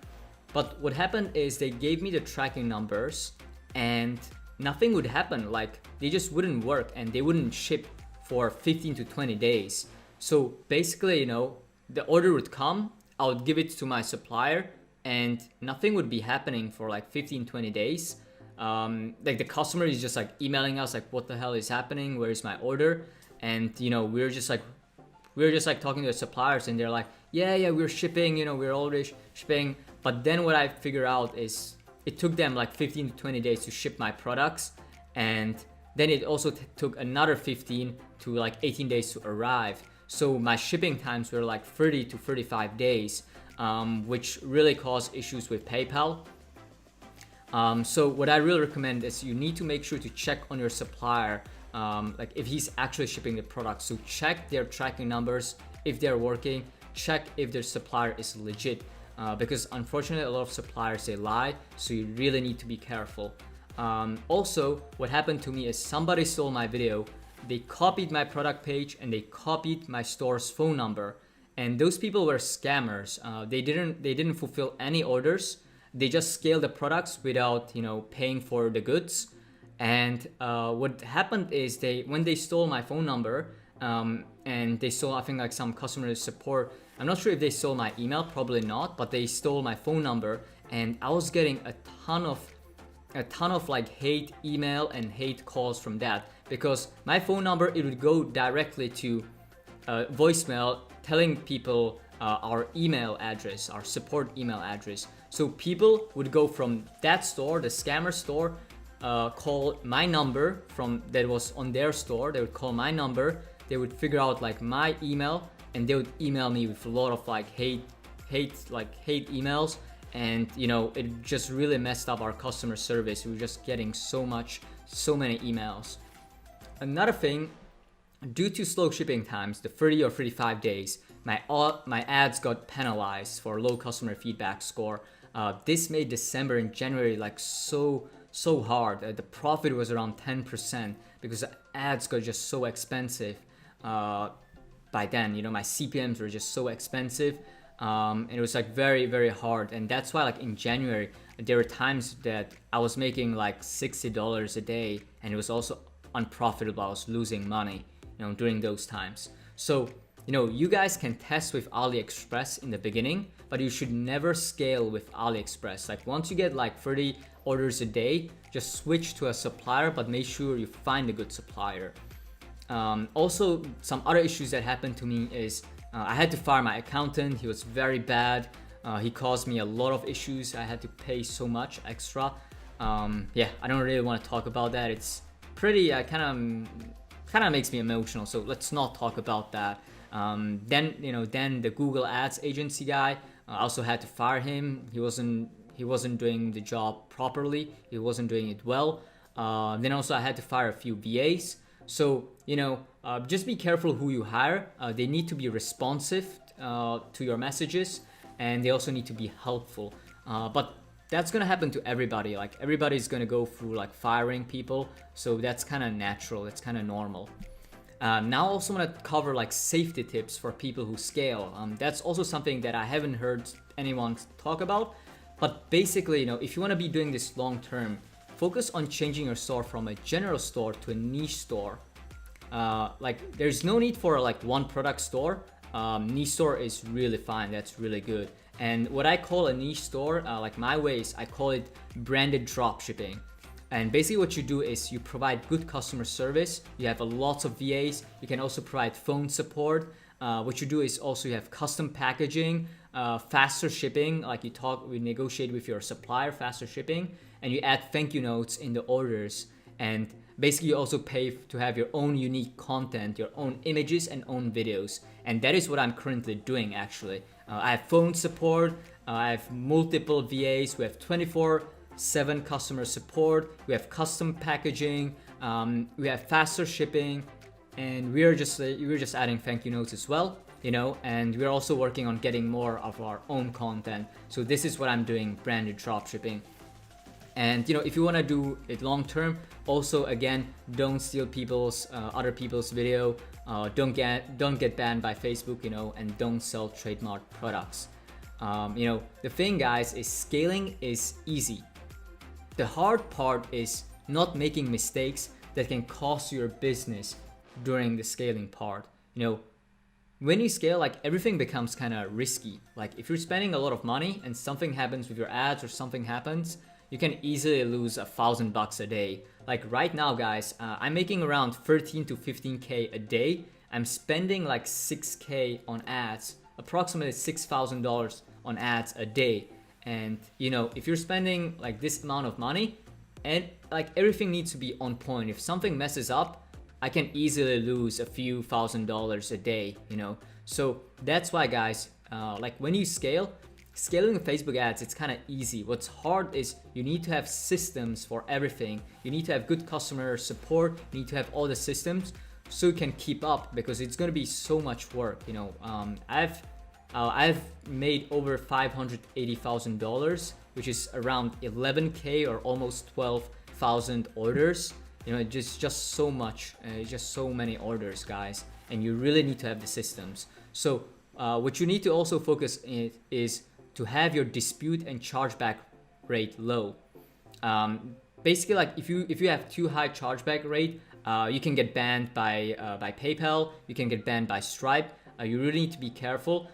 But what happened is they gave me the tracking numbers and nothing would happen. They just wouldn't work and they wouldn't ship for 15 to 20 days. So basically, the order would come, I would give it to my supplier, and nothing would be happening for 15, 20 days. The customer is just emailing us what the hell is happening? Where is my order? And we're just talking to the suppliers, and they're like, yeah, we're shipping, we're already shipping. But then what I figure out is it took them 15 to 20 days to ship my products, and then it also took another 15 to 18 days to arrive. So my shipping times were 30 to 35 days, which really caused issues with PayPal. So what I really recommend is you need to make sure to check on your supplier, if he's actually shipping the product. So check their tracking numbers, if they're working, check if their supplier is legit, because unfortunately a lot of suppliers, they lie, so you really need to be careful. Also, what happened to me is somebody stole my video. They copied my product page and they copied my store's phone number, and those people were scammers. They didn't fulfill any orders. They just scaled the products without paying for the goods. And what happened is when they stole my phone number, and they stole, I think, some customer support. I'm not sure if they stole my email, probably not, but they stole my phone number, and I was getting a ton of hate email and hate calls from that, because my phone number, it would go directly to voicemail telling people our email address, our support email address. So people would go from that store, the scammer store, call my number from that was on their store. They would call my number. They would figure out my email, and they would email me with a lot of hate emails. And it just really messed up our customer service. We were just getting so many emails. Another thing, due to slow shipping times, the 30 or 35 days, my ads got penalized for low customer feedback score. This made December and January so hard. The profit was around 10% because the ads got just so expensive by then. My CPMs were just so expensive. And it was very, very hard. And that's why in January, there were times that I was making $60 a day, and it was also unprofitable. I was losing money. during those times. So you guys can test with AliExpress in the beginning, but you should never scale with AliExpress. Like once you get like 30 orders a day, just switch to a supplier, but make sure you find a good supplier. Also, some other issues that happened to me is I had to fire my accountant. He was very bad. He caused me a lot of issues. I had to pay so much extra. Yeah, I don't really want to talk about that. It's pretty kind of makes me emotional. So let's not talk about that. Then the Google Ads agency guy, I also had to fire him. He wasn't doing the job properly. He wasn't doing it well. Then also I had to fire a few VAs. So just be careful who you hire. They need to be responsive to your messages, and they also need to be helpful. But that's gonna happen to everybody. Like everybody's gonna go through like firing people. So that's kind of natural. That's kind of normal. Now I also want to cover like safety tips for people who scale. That's also something that I haven't heard anyone talk about. But basically, if you want to be doing this long term, focus on changing your store from a general store to a niche store. Like there's no need for like one product store. Niche store is really fine. That's really good. And what I call a niche store, like my ways, I call it branded dropshipping. And basically what you do is you provide good customer service. You have lots of VAs. You can also provide phone support. What you do is also you have custom packaging, faster shipping, like we negotiate with your supplier, faster shipping, and you add thank you notes in the orders. And basically you also pay to have your own unique content, your own images and own videos. And that is what I'm currently doing actually. I have phone support. I have multiple VAs. We have 24/7 customer support. We have custom packaging. We have faster shipping, and we're just adding thank you notes as well. And we're also working on getting more of our own content. So this is what I'm doing, branded dropshipping. And if you want to do it long term, also again, don't steal other people's video. Don't get banned by Facebook, and don't sell trademark products. The thing, guys, is scaling is easy. The hard part is not making mistakes that can cost your business during the scaling part. When you scale, like everything becomes kind of risky. Like if you're spending a lot of money and something happens with your ads or something happens, you can easily lose $1,000 a day. Like right now, guys, I'm making around 13 to 15K a day. I'm spending like 6K on ads, approximately $6,000 on ads a day. And if you're spending like this amount of money, and like everything needs to be on point. If something messes up, I can easily lose a few $1,000s a day. So that's why, guys, like when you scaling with Facebook ads, it's kind of easy. What's hard is you need to have systems for everything. You need to have good customer support. You need to have all the systems so you can keep up, because it's going to be so much work. I've made over $580,000, which is around 11K or almost 12,000 orders. Just so much, just so many orders, guys, and you really need to have the systems. So what you need to also focus on is to have your dispute and chargeback rate low. Basically, like if you have too high chargeback rate, you can get banned by PayPal. You can get banned by Stripe. You really need to be careful.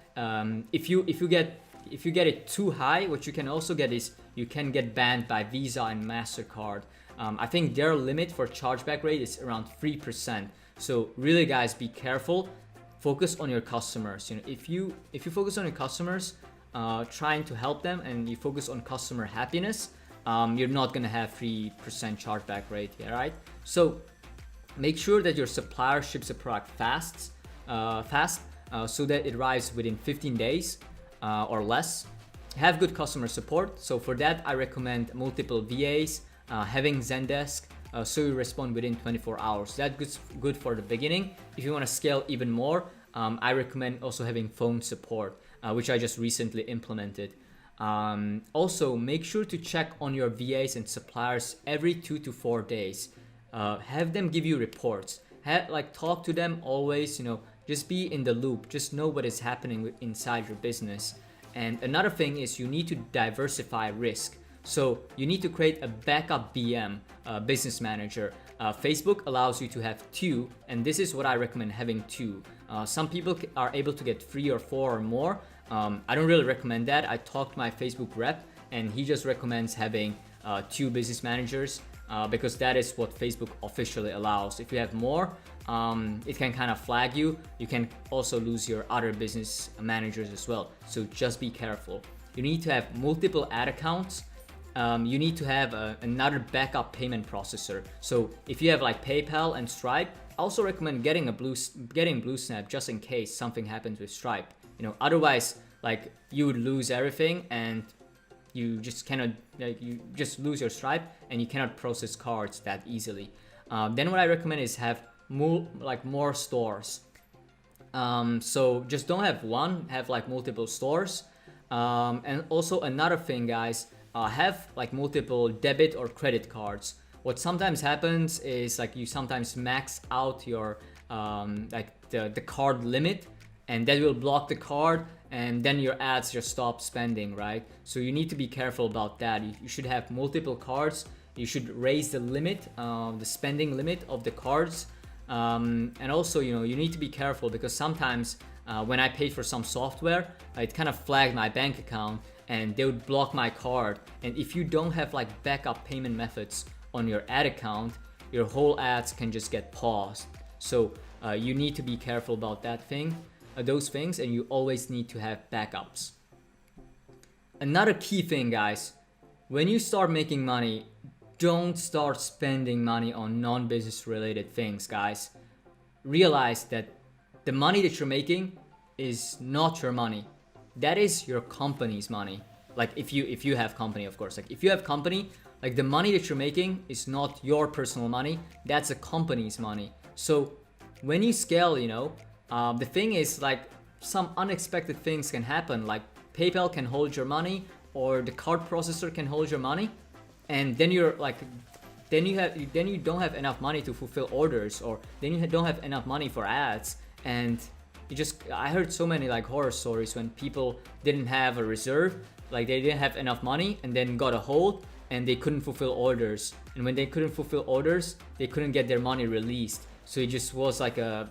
If you get it too high, what you can also get is you can get banned by Visa and MasterCard. I think their limit for chargeback rate is around 3%. So really, guys, be careful. Focus on your customers. If you focus on your customers, trying to help them, and you focus on customer happiness, you're not gonna have 3% chargeback rate. Yeah, right? So make sure that your supplier ships a product fast, so that it arrives within 15 days or less. Have good customer support. So for that, I recommend multiple VAs, having Zendesk, so you respond within 24 hours. That's good for the beginning. If you want to scale even more, I recommend also having phone support, which I just recently implemented. Also, make sure to check on your VAs and suppliers every 2 to 4 days. Have them give you reports. Talk to them always. Just be in the loop. Just know what is happening inside your business. And another thing is you need to diversify risk. So you need to create a backup BM, business manager. Facebook allows you to have 2, and this is what I recommend, having 2. Some people are able to get 3 or 4 or more. I don't really recommend that. I talked to my Facebook rep, and he just recommends having 2 business managers because that is what Facebook officially allows. If you have more, it can kind of flag you. You can also lose your other business managers as well. So just be careful. You need to have multiple ad accounts. You need to have another backup payment processor. So if you have like PayPal and Stripe, I also recommend getting BlueSnap just in case something happens with Stripe. Otherwise, like, you would lose everything, and you just cannot, like, you just lose your Stripe, and you cannot process cards that easily. Then what I recommend is have more stores. So just don't have one, have like multiple stores. And also another thing, guys, have like multiple debit or credit cards. What sometimes happens is like you sometimes max out your the card limit, and that will block the card, and then your ads just stop spending, right? So you need to be careful about that. You should have multiple cards. You should raise the limit, the spending limit of the cards. And also, you need to be careful because sometimes when I paid for some software, it kind of flagged my bank account and they would block my card. And if you don't have like backup payment methods on your ad account, your whole ads can just get paused. So you need to be careful about those things, and you always need to have backups. Another key thing, guys, when you start making money, don't start spending money on non-business related things, guys. Realize that the money that you're making is not your money. That is your company's money. Like if you have company, of course. Like if you have company, like the money that you're making is not your personal money. That's a company's money. So when you scale, the thing is, like, some unexpected things can happen. Like PayPal can hold your money, or the card processor can hold your money, and then you don't have enough money to fulfill orders, or then you don't have enough money for ads, and I heard so many like horror stories when people didn't have a reserve, like they didn't have enough money and then got a hold and they couldn't fulfill orders, and when they couldn't fulfill orders, they couldn't get their money released. So it just was like a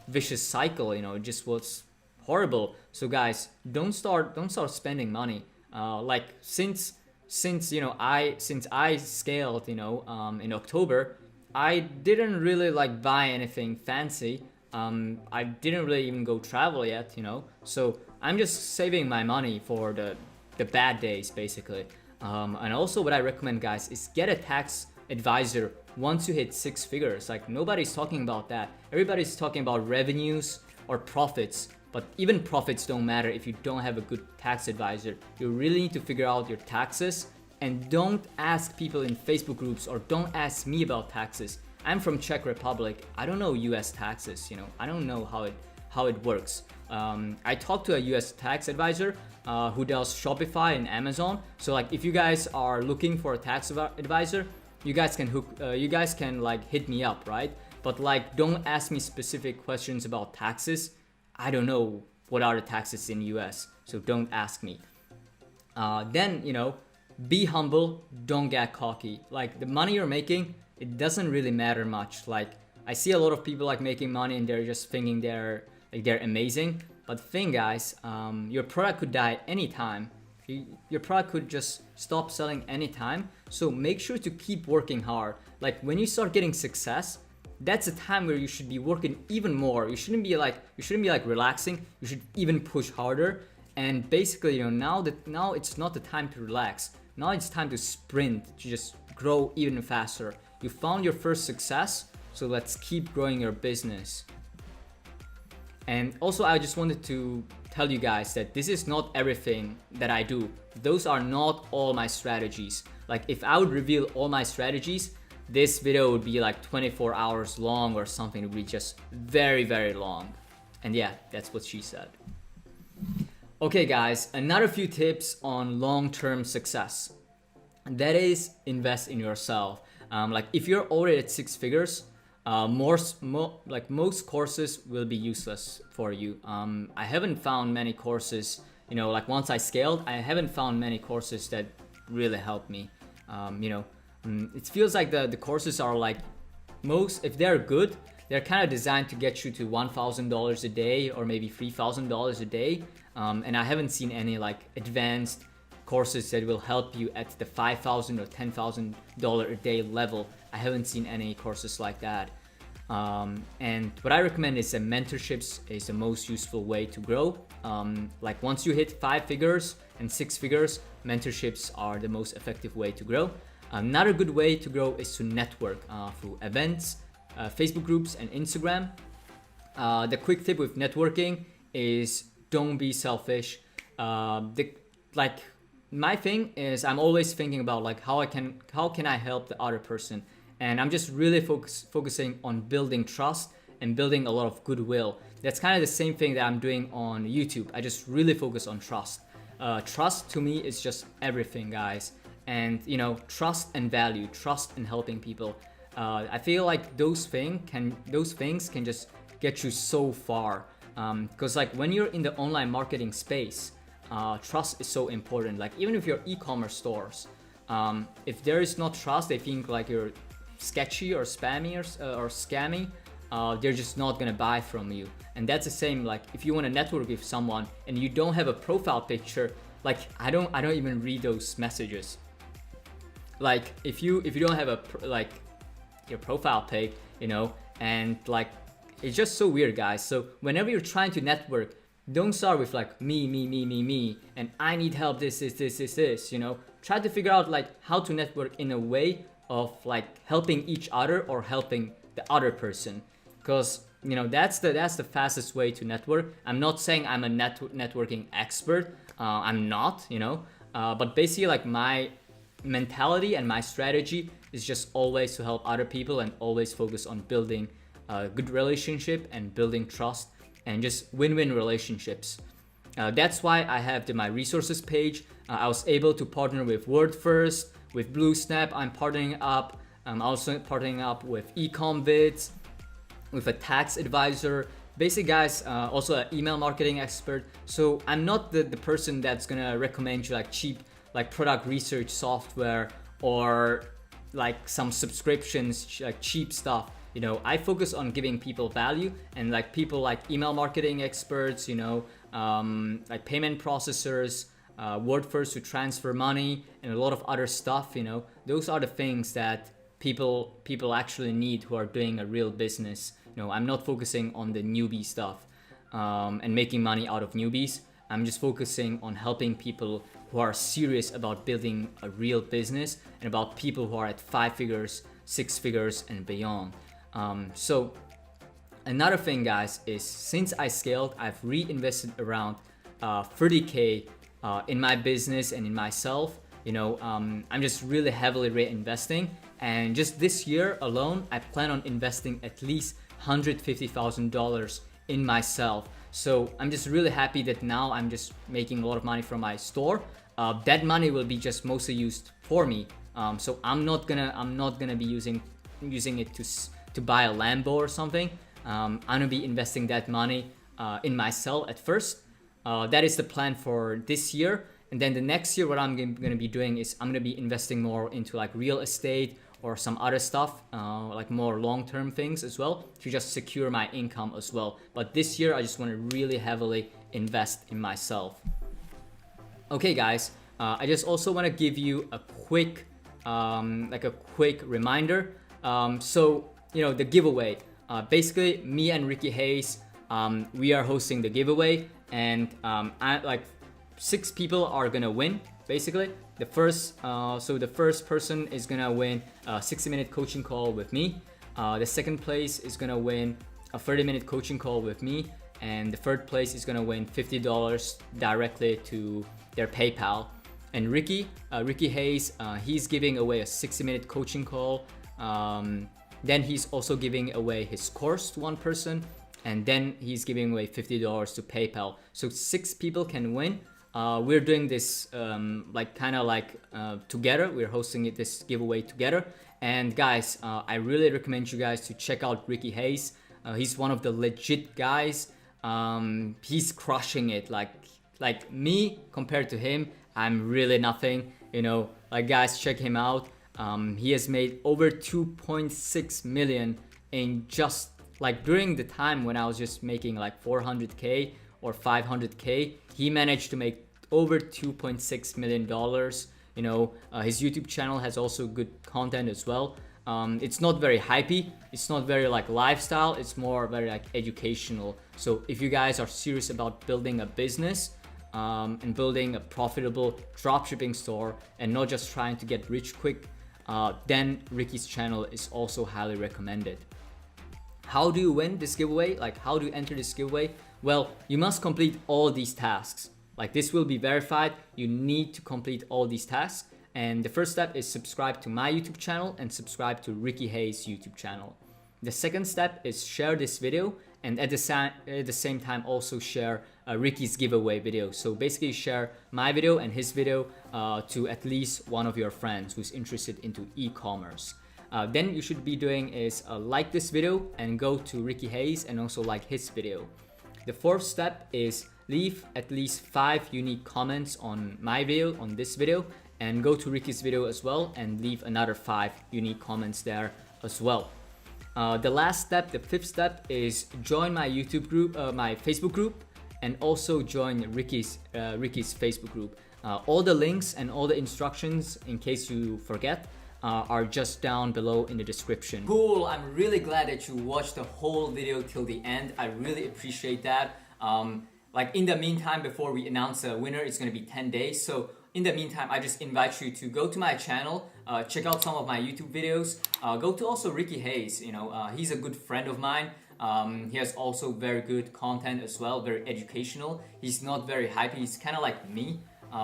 vicious cycle, it just was horrible. So guys, don't start spending money. Like since I scaled, in October, I didn't really like buy anything fancy. I didn't really even go travel yet, So I'm just saving my money for the bad days, basically. And also what I recommend, guys, is get a tax advisor once you hit 6 figures. Like nobody's talking about that. Everybody's talking about revenues or profits. But even profits don't matter if you don't have a good tax advisor. You really need to figure out your taxes, and don't ask people in Facebook groups, or don't ask me about taxes. I'm from Czech Republic. I don't know US taxes, I don't know how it works. I talked to a US tax advisor who does Shopify and Amazon. So like if you guys are looking for a tax advisor, you guys can like hit me up, right? But like don't ask me specific questions about taxes. I don't know what are the taxes in US, so don't ask me. Then, be humble, don't get cocky. Like the money you're making, it doesn't really matter much. Like I see a lot of people like making money and they're just thinking they're amazing. But the thing, guys, your product could die anytime. Your product could just stop selling anytime. So make sure to keep working hard. Like when you start getting success, that's a time where you should be working even more. You shouldn't be like relaxing. You should even push harder. And basically, now it's not the time to relax. Now it's time to sprint, to just grow even faster. You found your first success, so let's keep growing your business. And also, I just wanted to tell you guys that this is not everything that I do. Those are not all my strategies. Like if I would reveal all my strategies, this video would be like 24 hours long or something. It would be just very, very long. And yeah, that's what she said. Okay guys, another few tips on long-term success. That is, invest in yourself. Like if you're already at 6 figures, most courses will be useless for you. I haven't found many courses, like once I scaled, I haven't found many courses that really helped me. It feels like the courses are like if they're good, they're kind of designed to get you to $1,000 a day or maybe $3,000 a day. And I haven't seen any like advanced courses that will help you at the $5,000 or $10,000 a day level. I haven't seen any courses like that. And what I recommend is that mentorships is the most useful way to grow. Like once you hit 5 figures and 6 figures, mentorships are the most effective way to grow. Another good way to grow is to network through events, Facebook groups, and Instagram. The quick tip with networking is don't be selfish. My thing is I'm always thinking about like how can I help the other person, and I'm just really focusing on building trust and building a lot of goodwill. That's kind of the same thing that I'm doing on YouTube. I just really focus on trust. Trust to me is just everything, guys. And you know, trust and value, trust and helping people. I feel like those things can just get you so far. Because like when you're in the online marketing space, trust is so important. Like even if you're e-commerce stores, if there is no trust, they think like you're sketchy or spammy or scammy. They're just not gonna buy from you. And that's the same like if you want to network with someone and you don't have a profile picture, like I don't even read those messages. Like if you don't have your profile pic, you know, and like it's just so weird, guys. So whenever you're trying to network, don't start with like me, and I need help, this, you know. Try to figure out like how to network in a way of like helping each other or helping the other person. Because you know that's the fastest way to network. I'm not saying I'm a networking expert. I'm not, you know. But basically like my mentality and my strategy is just always to help other people and always focus on building a good relationship and building trust and just win-win relationships. That's why I have my resources page. I was able to partner with WordFirst, with BlueSnap. I'm partnering up. I'm also partnering up with EcomVids, with a tax advisor. Basically, guys, also an email marketing expert. So I'm not the person that's gonna recommend you like cheap like product research software or like some subscriptions, like cheap stuff. You know, I focus on giving people value, and like people like email marketing experts, you know, like payment processors, WordFirst to transfer money, and a lot of other stuff. You know, those are the things that people actually need who are doing a real business. You know, I'm not focusing on the newbie stuff and making money out of newbies. I'm just focusing on helping people who are serious about building a real business and about people who are at 5 figures, 6 figures, and beyond. So another thing, guys, is since I scaled, I've reinvested around 30K in my business and in myself. You know, I'm just really heavily reinvesting, and just this year alone, I plan on investing at least $150,000 in myself. So I'm just really happy that now I'm just making a lot of money from my store. That money will be just mostly used for me. So I'm not gonna be using it to buy a Lambo or something. I'm gonna be investing that money in myself at first. That is the plan for this year. And then the next year, what I'm gonna be doing is I'm gonna be investing more into like real estate or some other stuff, like more long-term things as well, to just secure my income as well. But this year, I just want to really heavily invest in myself. Okay, guys, I just also want to give you a quick, reminder. So you know the giveaway. Basically, me and Ricky Hayes, we are hosting the giveaway, and 6 people are gonna win. Basically, the first person is gonna win a 60-minute coaching call with me. The second place is gonna win a 30-minute coaching call with me, and the third place is gonna win $50 directly to their PayPal. And Ricky Hayes, he's giving away a 60-minute coaching call. Then he's also giving away his course to one person, and then he's giving away $50 to PayPal. So 6 people can win. We're doing this together. We're hosting this giveaway together. And guys, I really recommend you guys to check out Ricky Hayes. He's one of the legit guys. He's crushing it. Like me compared to him, I'm really nothing. You know, like guys, check him out. He has made over 2.6 million in just like during the time when I was just making like 400k or 500k. He managed to make over 2.6 million dollars. You know, his YouTube channel has also good content as well. It's not very hypey, it's not very like lifestyle, it's more very like educational. So if you guys are serious about building a business and building a profitable dropshipping store and not just trying to get rich quick, then Ricky's channel is also highly recommended. How do you win this giveaway? Like, how do you enter this giveaway? Well, you must complete all these tasks. Like, this will be verified. You need to complete all these tasks. And the first step is subscribe to my YouTube channel and subscribe to Ricky Hayes' YouTube channel. The second step is share this video, and at the same time also share Ricky's giveaway video. So basically share my video and his video to at least one of your friends who's interested into e-commerce. Then you should be doing is like this video and go to Ricky Hayes and also like his video. The fourth step is leave at least 5 unique comments on my video, on this video, and go to Ricky's video as well and leave another 5 unique comments there as well. The last step, the fifth step, is join my YouTube group, my Facebook group, and also join Ricky's Facebook group. All the links and all the instructions, in case you forget, are just down below in the description. Cool, I'm really glad that you watched the whole video till the end. I really appreciate that. Like in the meantime, before we announce a winner, it's gonna be 10 days. So in the meantime, I just invite you to go to my channel, check out some of my YouTube videos, go to also Ricky Hayes. You know, he's a good friend of mine. He has also very good content as well, very educational. He's not very hypey, he's kind of like me.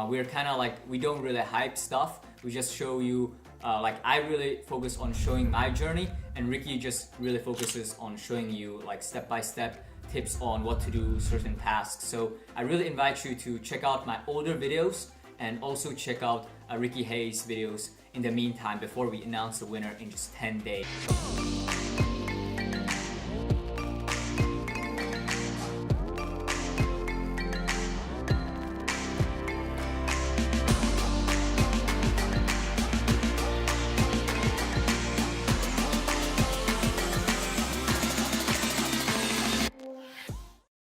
We're kind of like, we don't really hype stuff. We just show you, like I really focus on showing my journey, and Ricky just really focuses on showing you like step-by-step tips on what to do certain tasks. So I really invite you to check out my older videos and also check out Ricky Hayes videos in the meantime before we announce the winner in just 10 days.